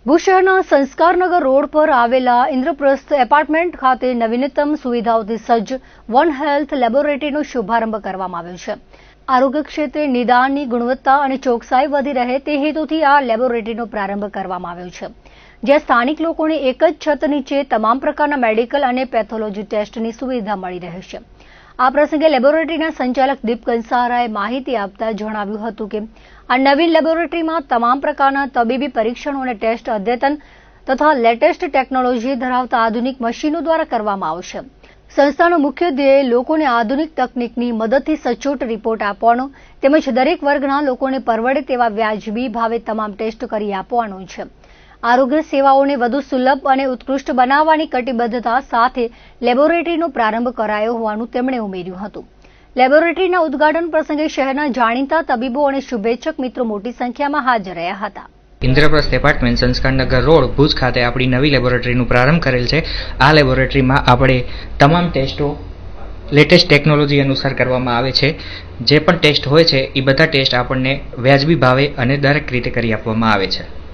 ભુજ શહેરના સંસ્કારનગર રોડ પર આવેલા ઇન્દ્રપ્રસ્થ એપાર્ટમેન્ટ ખાતે નવીનતમ સુવિધાઓથી સજ્જ વન હેલ્થ લેબોરેટરીનો શુભારંભ કરવામાં આવ્યો છે. આરોગ્ય ક્ષેત્રે નિદાનની ગુણવત્તા અને ચોકસાઈ વધી રહે તે હેતુથી આ લેબોરેટરીનો પ્રારંભ કરવામાં આવ્યો છે, જ્યાં સ્થાનિક લોકોને એક જ છત નીચે તમામ પ્રકારના મેડિકલ અને પેથોલોજી ટેસ્ટની સુવિધા મળી રહેશે. આ પ્રસંગે લેબોરેટરીના સંચાલક દીપ કંસારાએ માહિતી આપતા જણાવ્યું હતું કે આ નવીન લેબોરેટરીમાં તમામ પ્રકારના તબીબી પરીક્ષણો અને ટેસ્ટ અદ્યતન તથા લેટેસ્ટ ટેકનોલોજી ધરાવતા આધુનિક મશીનો દ્વારા કરવામાં આવશે. સંસ્થાનો મુખ્ય ધ્યેય લોકોને આધુનિક તકનીકની મદદથી સચોટ રિપોર્ટ આપવાનો તેમજ દરેક વર્ગના લોકોને પરવડે તેવા વ્યાજબી ભાવે તમામ ટેસ્ટ કરી આપવાનો છે. આરોગ્ય સેવાઓને વધુ સુલભ અને ઉત્કૃષ્ટ બનાવવાની કટિબદ્ધતા સાથે લેબોરેટરીનો પ્રારંભ કરાયો હોવાનું તેમણે ઉમેર્યું હતું. લેબોરેટરીના ઉદ્ઘાટન પ્રસંગે શહેરના જાણીતા તબીબો અને શુભેચ્છક મિત્રો મોટી સંખ્યામાં હાજર રહ્યા હતા. ઇન્દ્રપ્રસ્થ એપાર્ટમેન્ટ સંસ્કારનગર રોડ ભુજ ખાતે આપણી નવી લેબોરેટરીનું પ્રારંભ કરેલ છે. આ લેબોરેટરીમાં આપણે તમામ ટેસ્ટો લેટેસ્ટ ટેકનોલોજી અનુસાર કરવામાં આવે છે. જે પણ ટેસ્ટ હોય છે એ બધા ટેસ્ટ આપણને વ્યાજબી ભાવે અને દરેક રીતે કરી આપવામાં આવે છે.